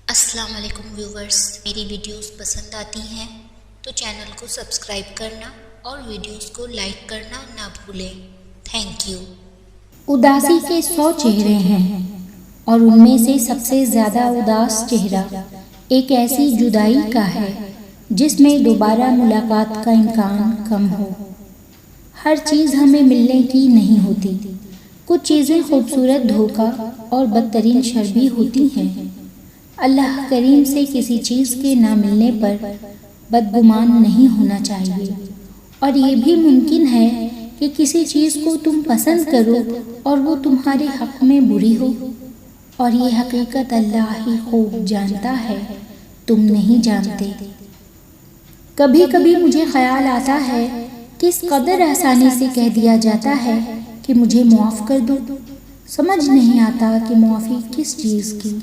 السلام علیکم ویورز، میری ویڈیوز پسند آتی ہیں تو چینل کو سبسکرائب کرنا اور ویڈیوز کو لائک کرنا نہ بھولیں۔ Thank you. اداسی کے 100 چہرے ہیں اور ان میں سے سب سے زیادہ اداس چہرہ ایک ایسی جدائی کا ہے جس میں دوبارہ ملاقات کا امکان کم ہو۔ ہر چیز ہمیں ملنے کی نہیں ہوتی، کچھ چیزیں خوبصورت دھوکہ اور بدترین شر بھی ہوتی ہیں۔ اللہ کریم سے کسی چیز کے نہ ملنے پر بدگمان نہیں ہونا چاہیے، اور یہ بھی ممکن ہے کہ کسی چیز کو تم پسند کرو اور وہ تمہارے حق میں بری ہو، اور یہ حقیقت اللہ ہی خوب جانتا ہے، تم نہیں جانتے۔ کبھی کبھی مجھے خیال آتا ہے کہ اس قدر آسانی سے کہہ دیا جاتا ہے کہ مجھے معاف کر دو۔ سمجھ نہیں آتا کہ معافی کس چیز کی،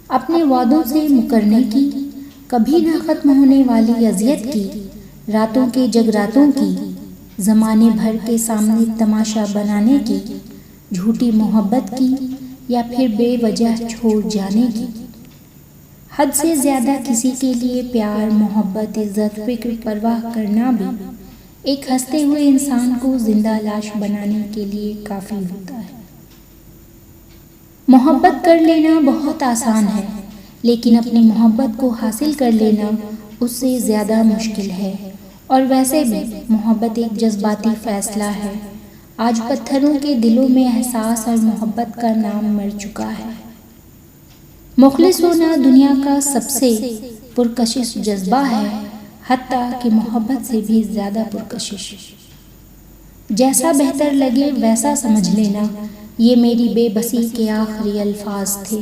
اپنے وعدوں سے مکرنے کی، کبھی نہ ختم ہونے والی اذیت کی، راتوں کے جگراتوں کی، زمانے بھر کے سامنے تماشا بنانے کی، جھوٹی محبت کی، یا پھر بے وجہ چھوڑ جانے کی۔ حد سے زیادہ کسی کے لیے پیار، محبت، عزت، فکر، پرواہ کرنا بھی ایک ہنستے ہوئے انسان کو زندہ لاش بنانے کے لیے کافی ہوتا ہے۔ محبت کر لینا بہت آسان ہے، لیکن اپنی محبت کو حاصل کر لینا اس سے زیادہ مشکل ہے، اور ویسے بھی محبت ایک جذباتی فیصلہ ہے۔ آج پتھروں کے دلوں میں احساس اور محبت کا نام مر چکا ہے۔ مخلص ہونا دنیا کا سب سے پرکشش جذبہ ہے، حتیٰ کہ محبت سے بھی زیادہ پرکشش۔ جیسا بہتر لگے ویسا سمجھ لینا، یہ میری بے بسی کے آخری الفاظ تھے۔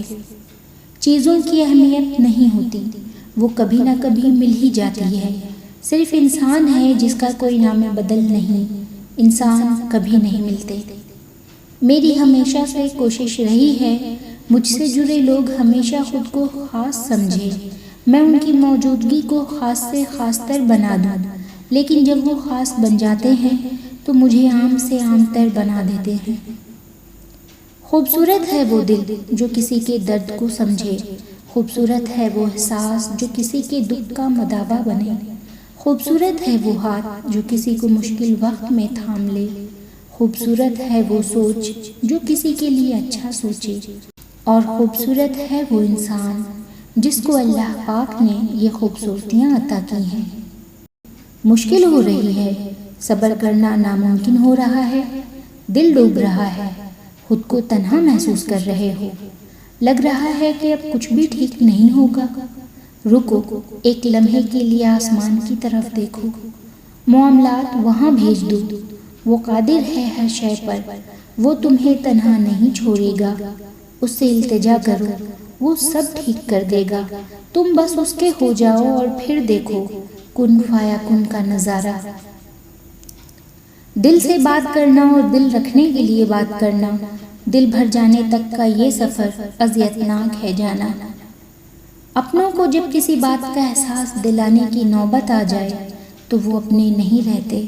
چیزوں کی اہمیت نہیں ہوتی، وہ کبھی نہ کبھی مل ہی جاتی ہے۔ صرف انسان ہے جس کا کوئی نام بدل نہیں، انسان کبھی نہیں ملتے۔ میری ہمیشہ سے کوشش رہی ہے مجھ سے جڑے لوگ ہمیشہ خود کو خاص سمجھیں، میں ان کی موجودگی کو خاص سے خاص تر بنا دوں، لیکن جب وہ خاص بن جاتے ہیں تو مجھے عام سے عام تر بنا دیتے ہیں۔ خوبصورت ہے وہ دل جو کسی کے درد کو سمجھے، خوبصورت ہے وہ احساس جو کسی کے دکھ کا مداوا بنے، خوبصورت ہے وہ ہاتھ جو کسی کو مشکل وقت میں تھام لے، خوبصورت ہے وہ سوچ جو کسی کے لیے اچھا سوچے، اور خوبصورت ہے وہ انسان جس کو اللہ پاک نے یہ خوبصورتیاں عطا کی ہیں۔ مشکل ہو رہی ہے، صبر کرنا ناممکن ہو رہا ہے، دل ڈوب رہا ہے، خود کو تنہا محسوس کر رہے ہو، لگ رہا ہے کہ اب کچھ بھی ٹھیک نہیں ہوگا۔ رکو، ایک لمحے کے لیے آسمان کی طرف دیکھو، معاملات وہاں بھیج دو، وہ قادر ہے ہر شے پر، وہ تمہیں تنہا نہیں چھوڑے گا۔ اس سے التجا کرو، وہ سب ٹھیک کر دے گا، تم بس اس کے ہو جاؤ اور پھر دیکھو کن فایا کن کا نظارہ۔ دل سے بات کرنا اور دل رکھنے کے لیے بات کرنا، دل بھر جانے تک کا یہ سفر اذیتناک ہے جانا۔ اپنوں کو جب کسی بات کا احساس دلانے کی نوبت آ جائے تو وہ اپنے نہیں رہتے۔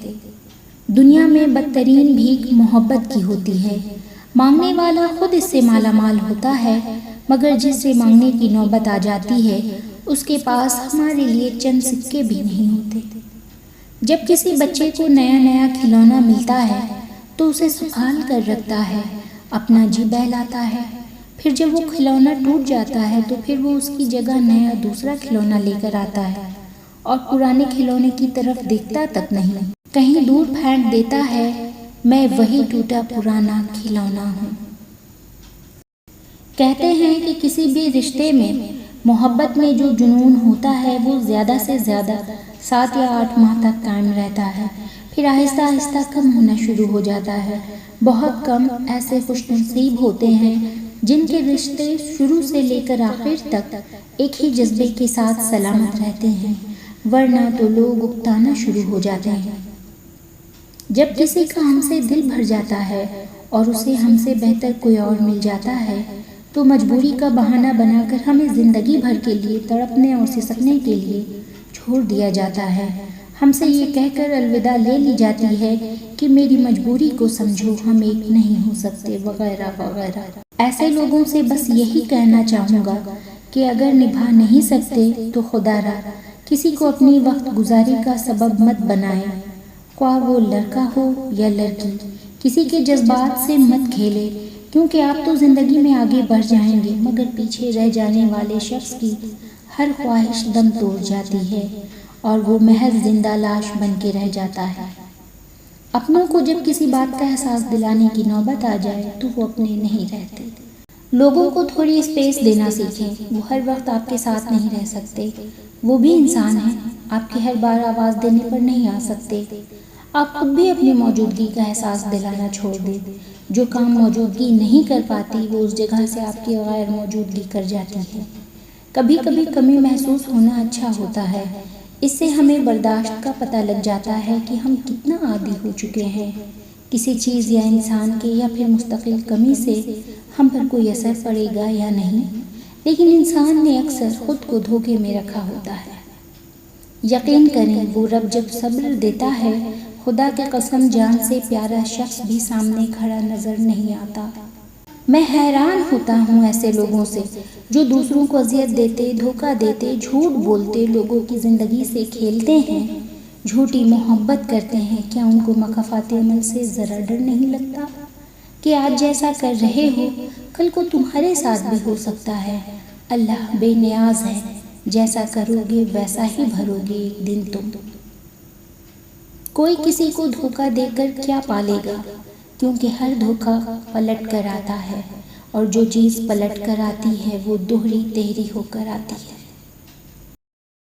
دنیا میں بدترین بھیک محبت کی ہوتی ہے، مانگنے والا خود اس سے مالا مال ہوتا ہے، مگر جس سے مانگنے کی نوبت آ جاتی ہے اس کے پاس ہمارے لیے چند سکے بھی نہیں ہوتے۔ جب کسی بچے کو نیا نیا کھلونا ملتا ہے تو اسے سنبھال کر رکھتا ہے، اپنا جی بہلاتا ہے، پھر جب وہ کھلونا ٹوٹ جاتا ہے تو پھر وہ اس کی جگہ نیا دوسرا کھلونا لے کر آتا ہے، اور پرانے کھلونے کی طرف دیکھتا تک نہیں، کہیں دور پھینک دیتا ہے، میں وہی ٹوٹا پرانا کھلونا ہوں۔ کہتے ہیں کہ کسی بھی رشتے میں محبت میں جو جنون ہوتا ہے وہ زیادہ سے زیادہ 7 یا 8 ماہ تک قائم رہتا ہے، پھر آہستہ آہستہ کم ہونا شروع ہو جاتا ہے۔ بہت کم ایسے خوش نصیب ہوتے ہیں جن کے رشتے شروع سے لے کر آخر تک ایک ہی جذبے کے ساتھ سلامت رہتے ہیں، ورنہ تو لوگ اکتانا شروع ہو جاتے ہیں۔ جب کسی کا ہم سے دل بھر جاتا ہے اور اسے ہم سے بہتر کوئی اور مل جاتا ہے تو مجبوری کا بہانہ بنا کر ہمیں زندگی بھر کے لیے تڑپنے اور سسکنے کے لیے چھوڑ دیا جاتا ہے۔ ہم سے یہ کہہ کر الوداع لے لی جاتی ہے کہ میری مجبوری کو سمجھو، ہم ایک نہیں ہو سکتے، وغیرہ وغیرہ۔ ایسے لوگوں سے بس یہی کہنا چاہوں گا کہ اگر نبھا نہیں سکتے تو خدا را کسی کو اپنی وقت گزاری کا سبب مت بنائے، خواہ وہ لڑکا ہو یا لڑکی، کسی کے جذبات سے مت کھیلے، کیونکہ آپ تو زندگی میں آگے بڑھ جائیں گے مگر پیچھے رہ جانے والے شخص کی ہر خواہش دم توڑ جاتی ہے اور وہ محض زندہ لاش بن کے رہ جاتا ہے۔ اپنوں کو جب کسی بات کا احساس دلانے کی نوبت آ جائے تو وہ اپنے نہیں رہتے۔ لوگوں کو تھوڑی اسپیس دینا سیکھیں، وہ ہر وقت آپ کے ساتھ نہیں رہ سکتے، وہ بھی انسان ہیں، آپ کی ہر بار آواز دینے پر نہیں آ سکتے۔ آپ خود بھی اپنی موجودگی کا احساس دلانا چھوڑ دیں، جو کام موجودگی نہیں کر پاتی وہ اس جگہ سے آپ کی غیر موجودگی کر جاتی ہے۔ کبھی کبھی کمی محسوس ہونا اچھا ہوتا ہے، اس سے ہمیں برداشت کا پتہ لگ جاتا ہے کہ ہم کتنا عادی ہو چکے ہیں۔ کسی چیز یا انسان کے یا پھر مستقل کمی سے ہم پر کوئی اثر پڑے گا یا نہیں، لیکن انسان نے اکثر خود کو دھوکے میں رکھا ہوتا ہے۔ یقین کریں وہ رب جب صبر دیتا ہے، خدا کی قسم جان سے پیارا شخص بھی سامنے کھڑا نظر نہیں آتا۔ میں حیران ہوتا ہوں ایسے لوگوں سے جو دوسروں کو اذیت دیتے، دھوکہ دیتے، جھوٹ بولتے، لوگوں کی زندگی سے کھیلتے ہیں، جھوٹی محبت کرتے ہیں۔ کیا ان کو مکافات عمل سے ذرا ڈر نہیں لگتا کہ آج جیسا کر رہے ہو کل کو تمہارے ساتھ بھی ہو سکتا ہے؟ اللہ بے نیاز ہے، جیسا کرو گے ویسا ہی بھرو گے ایک دن تم۔ کوئی کسی کو دھوکہ دے کر کیا پالے گا، کیونکہ ہر دھوکہ پلٹ کر آتا ہے، اور جو چیز پلٹ کر آتی ہے وہ دوہری تہری ہو کر آتی ہے۔